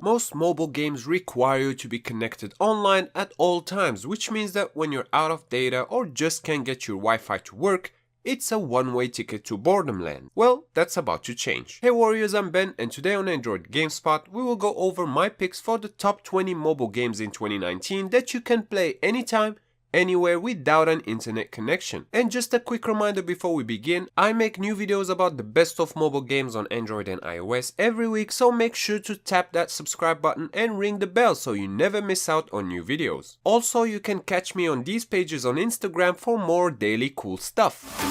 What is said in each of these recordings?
Most mobile games require you to be connected online at all times, which means that when you're out of data or just can't get your Wi-Fi to work, it's a one-way ticket to boredom land. Well, that's about to change. Hey warriors, I'm Ben, and today on Android Gamespot, we will go over my picks for the top 20 mobile games in 2019 that you can play anytime, anywhere without an internet connection. And just a quick reminder before we begin, I make new videos about the best of mobile games on Android and iOS every week, so make sure to tap that subscribe button and ring the bell so you never miss out on new videos. Also, you can catch me on these pages on Instagram for more daily cool stuff.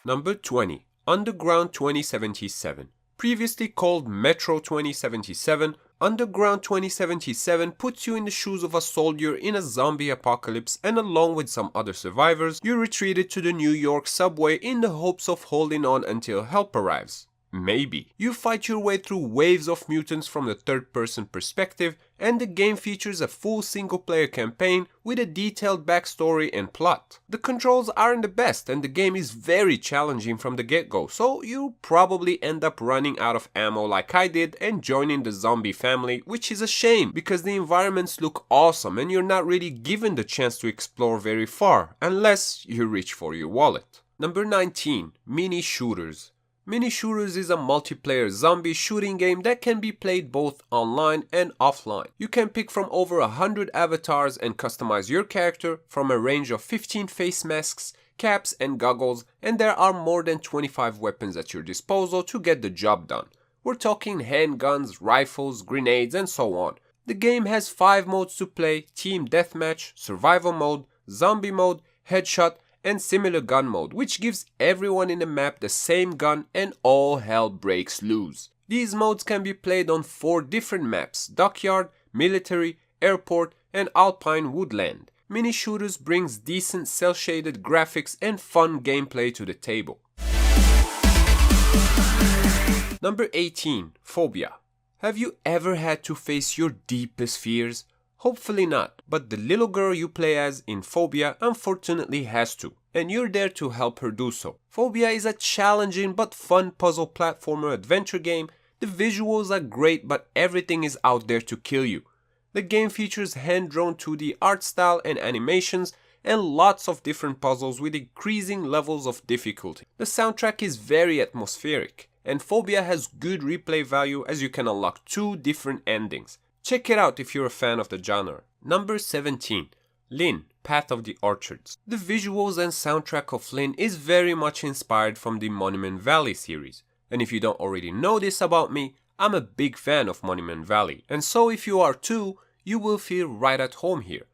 Number 20. Underground 2077. Previously called Metro 2077, Underground 2077 puts you in the shoes of a soldier in a zombie apocalypse, and along with some other survivors, you retreated to the New York subway in the hopes of holding on until help arrives. Maybe. You fight your way through waves of mutants from the third-person perspective, and the game features a full single-player campaign with a detailed backstory and plot. The controls aren't the best, and the game is very challenging from the get-go, so you'll probably end up running out of ammo like I did and joining the zombie family, which is a shame because the environments look awesome and you're not really given the chance to explore very far, unless you reach for your wallet. Number 19. Mini Shooters. Mini Shooters is a multiplayer zombie shooting game that can be played both online and offline. You can pick from over 100 avatars and customize your character from a range of 15 face masks, caps and goggles, and there are more than 25 weapons at your disposal to get the job done. We're talking handguns, rifles, grenades, and so on. The game has 5 modes to play: Team Deathmatch, Survival Mode, Zombie Mode, Headshot, and similar gun mode, which gives everyone in the map the same gun and all hell breaks loose. These modes can be played on 4 different maps: Dockyard, Military, Airport, and Alpine Woodland. Mini Shooters brings decent cel-shaded graphics and fun gameplay to the table. Number 18. Phobia. Have you ever had to face your deepest fears? Hopefully not, but the little girl you play as in Phobia unfortunately has to, and you're there to help her do so. Phobia is a challenging but fun puzzle platformer adventure game. The visuals are great, but everything is out there to kill you. The game features hand-drawn 2D art style and animations, and lots of different puzzles with increasing levels of difficulty. The soundtrack is very atmospheric, and Phobia has good replay value as you can unlock 2 different endings. Check it out if you're a fan of the genre. Number 17. Lynn, Path of the Orchards. The visuals and soundtrack of Lynn is very much inspired from the Monument Valley series. And if you don't already know this about me, I'm a big fan of Monument Valley. And so if you are too, you will feel right at home here.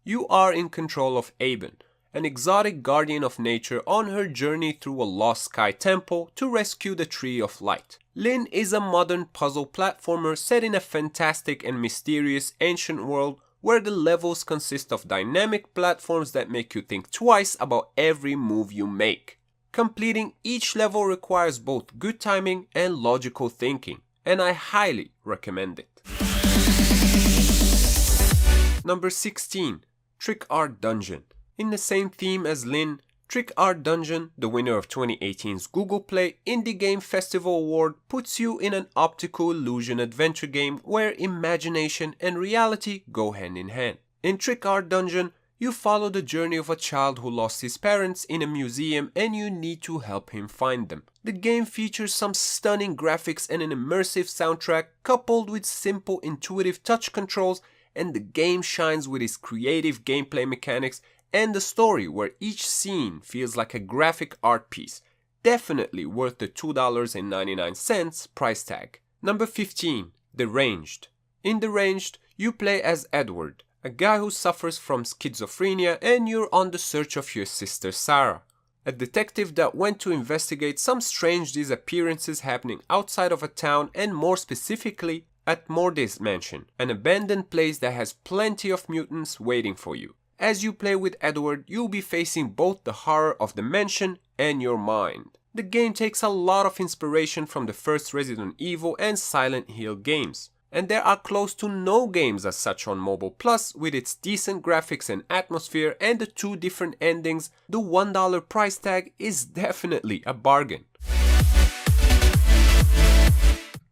You are in control of Aben, an exotic guardian of nature on her journey through a lost sky temple to rescue the Tree of Light. Lynn is a modern puzzle platformer set in a fantastic and mysterious ancient world where the levels consist of dynamic platforms that make you think twice about every move you make. Completing each level requires both good timing and logical thinking, and I highly recommend it. Number 16. Trick Art Dungeon. In the same theme as Lynn, Trick Art Dungeon, the winner of 2018's Google Play Indie Game Festival Award, puts you in an optical illusion adventure game where imagination and reality go hand in hand. In Trick Art Dungeon, you follow the journey of a child who lost his parents in a museum and you need to help him find them. The game features some stunning graphics and an immersive soundtrack coupled with simple intuitive touch controls, and the game shines with its creative gameplay mechanics and the story where each scene feels like a graphic art piece. Definitely worth the $2.99 price tag. Number 15. Deranged. In Deranged, you play as Edward, a guy who suffers from schizophrenia, and you're on the search of your sister Sarah, a detective that went to investigate some strange disappearances happening outside of a town, and more specifically at Mordy's mansion, an abandoned place that has plenty of mutants waiting for you. As you play with Edward, you'll be facing both the horror of the mansion and your mind. The game takes a lot of inspiration from the first Resident Evil and Silent Hill games, and there are close to no games as such on mobile. Plus, with its decent graphics and atmosphere and the 2 different endings, the $1 price tag is definitely a bargain.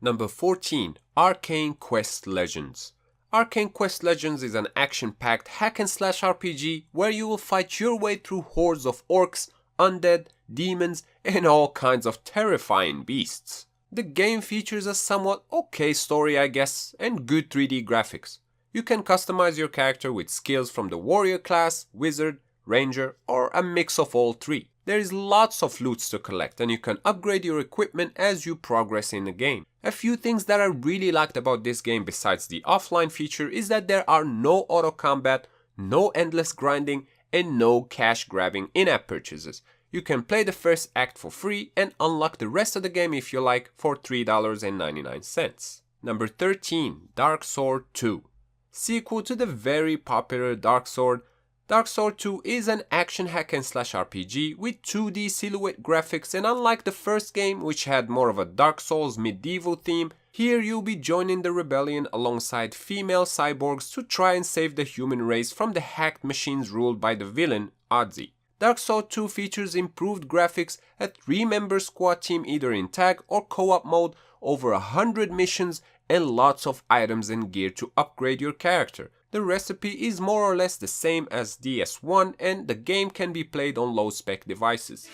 Number 14. Arcane Quest Legends. Arcane Quest Legends is an action-packed hack-and-slash RPG where you will fight your way through hordes of orcs, undead, demons, and all kinds of terrifying beasts. The game features a somewhat okay story, I guess, and good 3D graphics. You can customize your character with skills from the warrior class, wizard, ranger, or a mix of all three. There is lots of loots to collect and you can upgrade your equipment as you progress in the game. A few things that I really liked about this game besides the offline feature is that there are no auto combat, no endless grinding, and no cash grabbing in-app purchases. You can play the first act for free and unlock the rest of the game if you like for $3.99. Number 13. Dark Sword 2. Sequel to the very popular Dark Sword, Dark Sword 2 is an action hack-and-slash RPG with 2D silhouette graphics, and unlike the first game, which had more of a Dark Souls medieval theme, here you'll be joining the rebellion alongside female cyborgs to try and save the human race from the hacked machines ruled by the villain, Ozzy. Dark Sword 2 features improved graphics, a 3-member squad team either in tag or co-op mode, over 100 missions, and lots of items and gear to upgrade your character. The recipe is more or less the same as DS1 and the game can be played on low-spec devices.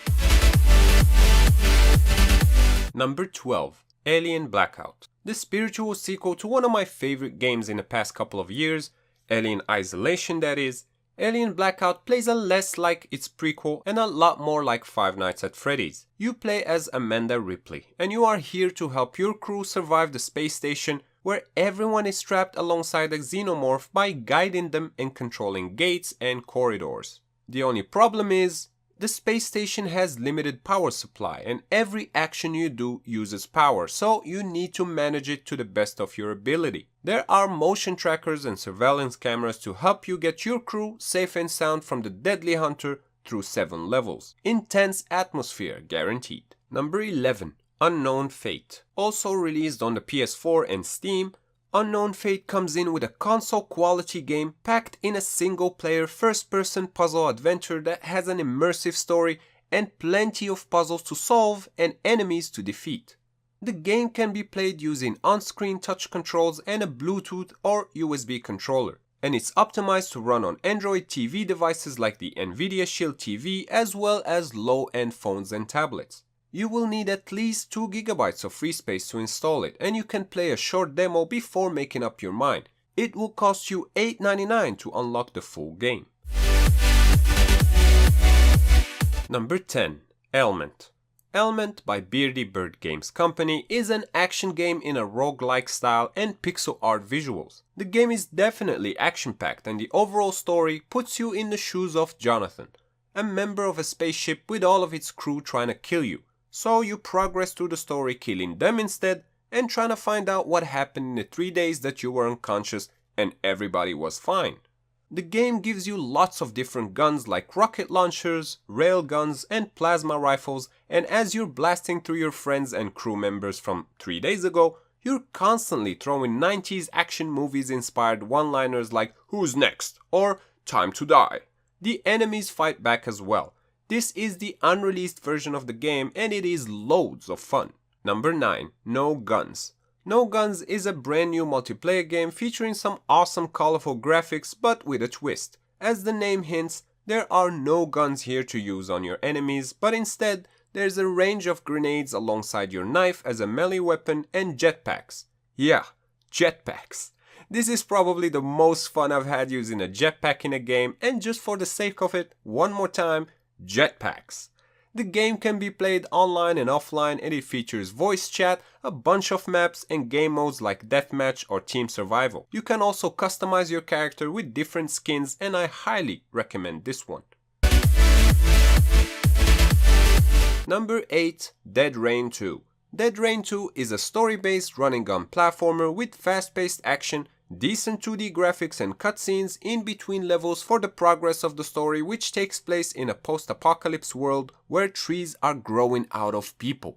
Number 12. Alien Blackout. The spiritual sequel to one of my favorite games in the past couple of years, Alien Isolation that is, Alien Blackout plays a less like its prequel and a lot more like Five Nights at Freddy's. You play as Amanda Ripley and you are here to help your crew survive the space station where everyone is trapped alongside a xenomorph by guiding them and controlling gates and corridors. The only problem is, the space station has limited power supply and every action you do uses power, so you need to manage it to the best of your ability. There are motion trackers and surveillance cameras to help you get your crew safe and sound from the deadly hunter through 7 levels. Intense atmosphere guaranteed. Number 11. Unknown Fate. Also released on the PS4 and Steam, Unknown Fate comes in with a console quality game packed in a single player first person puzzle adventure that has an immersive story and plenty of puzzles to solve and enemies to defeat. The game can be played using on-screen touch controls and a Bluetooth or USB controller, and it's optimized to run on Android TV devices like the Nvidia Shield TV as well as low-end phones and tablets. You will need at least 2 GB of free space to install it, and you can play a short demo before making up your mind. It will cost you $8.99 to unlock the full game. Number 10. AILMENT. AILMENT by Beardy Bird Games Company is an action game in a roguelike style and pixel art visuals. The game is definitely action-packed and the overall story puts you in the shoes of Jonathan, a member of a spaceship with all of its crew trying to kill you. So you progress through the story killing them instead and trying to find out what happened in the 3 days that you were unconscious and everybody was fine. The game gives you lots of different guns like rocket launchers, rail guns and plasma rifles, and as you're blasting through your friends and crew members from 3 days ago, you're constantly throwing 90s action movies inspired one-liners like "Who's next?" or "Time to die." The enemies fight back as well. This is the unreleased version of the game and it is loads of fun. Number 9. No Guns. No Guns is a brand new multiplayer game featuring some awesome colorful graphics but with a twist. As the name hints, there are no guns here to use on your enemies, but instead there's a range of grenades alongside your knife as a melee weapon and jetpacks. Yeah, jetpacks. This is probably the most fun I've had using a jetpack in a game, and just for the sake of it, one more time, jetpacks. The game can be played online and offline and it features voice chat, a bunch of maps and game modes like deathmatch or team survival. You can also customize your character with different skins and I highly recommend this one. Number 8. Dead Rain 2. Dead Rain 2 is a story-based running gun platformer with fast-paced action, decent 2D graphics and cutscenes in between levels for the progress of the story, which takes place in a post-apocalypse world where trees are growing out of people.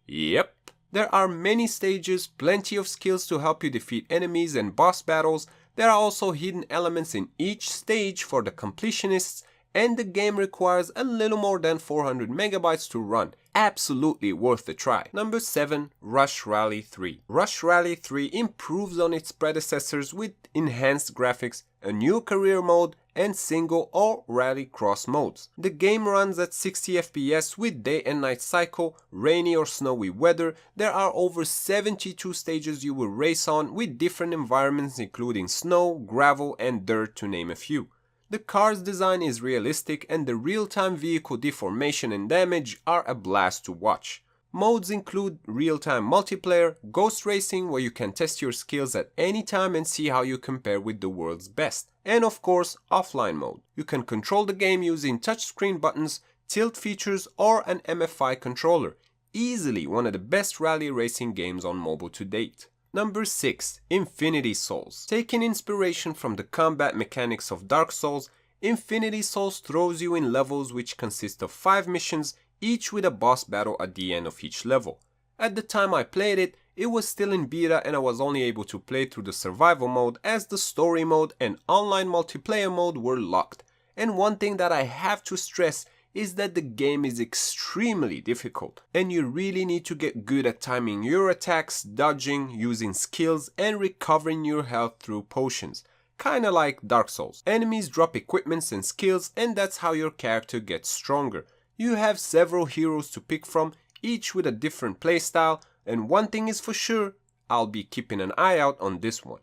Yep. There are many stages, plenty of skills to help you defeat enemies and boss battles. There are also hidden elements in each stage for the completionists, and the game requires a little more than 400 megabytes to run. Absolutely worth a try. Number 7. Rush Rally 3. Rush Rally 3 improves on its predecessors with enhanced graphics, a new career mode, and single or rally cross modes. The game runs at 60 FPS with day and night cycle, rainy or snowy weather. There are over 72 stages you will race on with different environments including snow, gravel, and dirt to name a few. The car's design is realistic and the real-time vehicle deformation and damage are a blast to watch. Modes include real-time multiplayer, ghost racing where you can test your skills at any time and see how you compare with the world's best, and of course offline mode. You can control the game using touchscreen buttons, tilt features, or an MFI controller. Easily one of the best rally racing games on mobile to date. Number 6. Infinity Souls. Taking inspiration from the combat mechanics of Dark Souls, Infinity Souls throws you in levels which consist of 5 missions, each with a boss battle at the end of each level. At the time I played it, it was still in beta and I was only able to play through the survival mode as the story mode and online multiplayer mode were locked. And one thing that I have to stress is that the game is extremely difficult and you really need to get good at timing your attacks, dodging, using skills, and recovering your health through potions. Kinda like Dark Souls. Enemies drop equipments and skills and that's how your character gets stronger. You have several heroes to pick from, each with a different playstyle, and one thing is for sure, I'll be keeping an eye out on this one.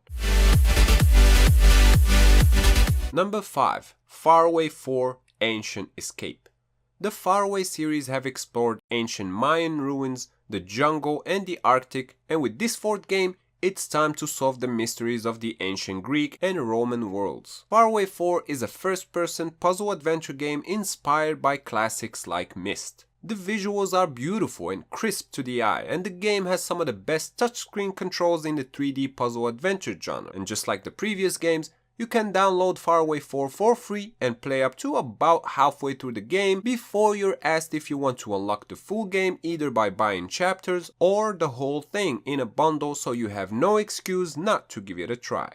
Number 5. Faraway 4 Ancient Escape. The Faraway series have explored ancient Mayan ruins, the jungle and the Arctic, and with this fourth game, it's time to solve the mysteries of the ancient Greek and Roman worlds. Faraway 4 is a first-person puzzle adventure game inspired by classics like Myst. The visuals are beautiful and crisp to the eye, and the game has some of the best touchscreen controls in the 3D puzzle adventure genre. And just like the previous games, you can download Faraway 4 for free and play up to about halfway through the game before you're asked if you want to unlock the full game either by buying chapters or the whole thing in a bundle, so you have no excuse not to give it a try.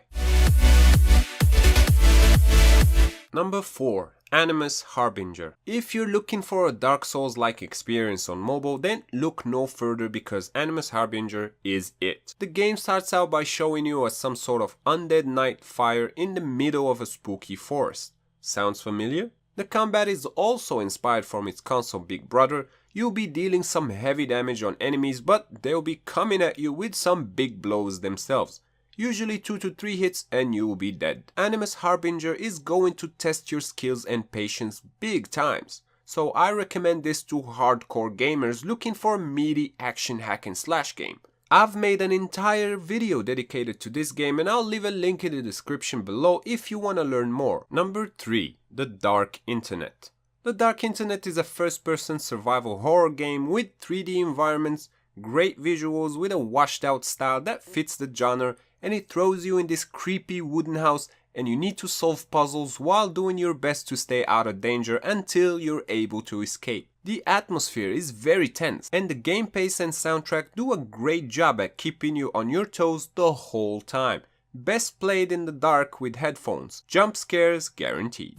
Number 4. Animus Harbinger. If you're looking for a Dark Souls-like experience on mobile, then look no further because Animus Harbinger is it. The game starts out by showing you as some sort of undead night fire in the middle of a spooky forest. Sounds familiar? The combat is also inspired from its console big brother. You'll be dealing some heavy damage on enemies, but they'll be coming at you with some big blows themselves. Usually 2 to 3 hits and you'll be dead. Animus Harbinger is going to test your skills and patience big times. So I recommend this to hardcore gamers looking for a meaty action hack and slash game. I've made an entire video dedicated to this game and I'll leave a link in the description below if you want to learn more. Number 3. The Dark Internet. The Dark Internet is a first-person survival horror game with 3D environments, great visuals with a washed out style that fits the genre, and it throws you in this creepy wooden house and you need to solve puzzles while doing your best to stay out of danger until you're able to escape. The atmosphere is very tense and the game pace and soundtrack do a great job at keeping you on your toes the whole time. Best played in the dark with headphones. Jump scares guaranteed.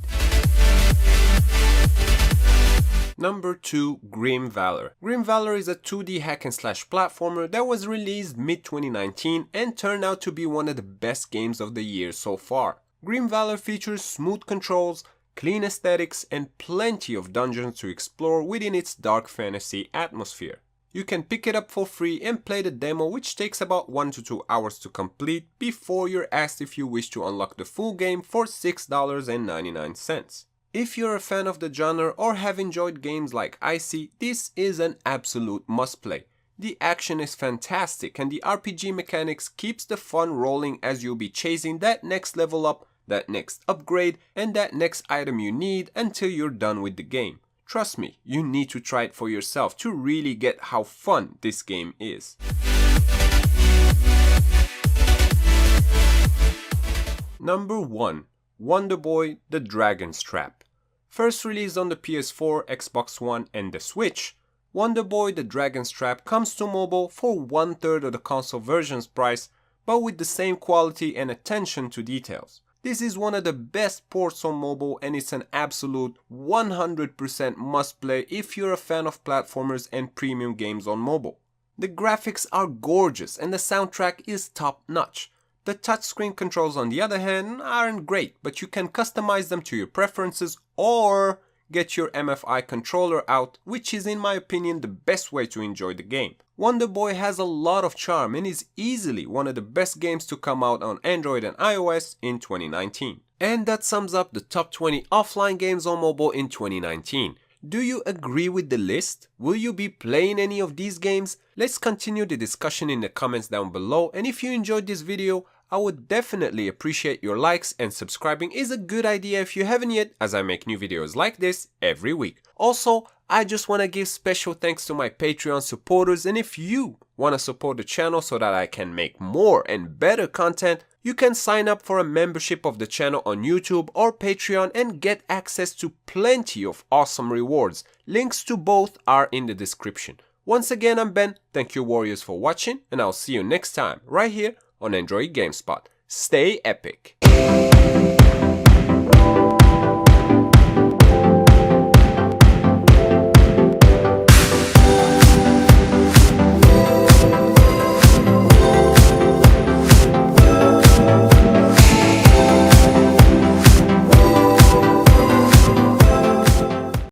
Number 2. Grim Valor. Grim Valor is a 2D hack and slash platformer that was released mid-2019 and turned out to be one of the best games of the year so far. Grim Valor features smooth controls, clean aesthetics, and plenty of dungeons to explore within its dark fantasy atmosphere. You can pick it up for free and play the demo, which takes about 1 to 2 hours to complete before you're asked if you wish to unlock the full game for $6.99. If you're a fan of the genre or have enjoyed games like Icy, this is an absolute must-play. The action is fantastic and the RPG mechanics keeps the fun rolling as you'll be chasing that next level up, that next upgrade, and that next item you need until you're done with the game. Trust me, you need to try it for yourself to really get how fun this game is. Number 1. WONDERBOY: The Dragon's Trap. First released on the PS4, Xbox One and the Switch, WONDERBOY: The Dragon's Trap comes to mobile for 1/3 of the console version's price, but with the same quality and attention to details. This is one of the best ports on mobile and it's an absolute 100% must play if you're a fan of platformers and premium games on mobile. The graphics are gorgeous and the soundtrack is top notch. The touchscreen controls on the other hand aren't great, but you can customize them to your preferences or get your MFI controller out, which is in my opinion the best way to enjoy the game. WONDERBOY has a lot of charm and is easily one of the best games to come out on Android and iOS in 2019. And that sums up the top 20 offline games on mobile in 2019. Do you agree with the list? Will you be playing any of these games? Let's continue the discussion in the comments down below, and if you enjoyed this video, I would definitely appreciate your likes, and subscribing is a good idea if you haven't yet, as I make new videos like this every week. Also, I just want to give special thanks to my Patreon supporters, and if you want to support the channel so that I can make more and better content, you can sign up for a membership of the channel on YouTube or Patreon and get access to plenty of awesome rewards. Links to both are in the description. Once again, I'm Ben, thank you warriors for watching, and I'll see you next time right here on Android Gamespot. Stay epic!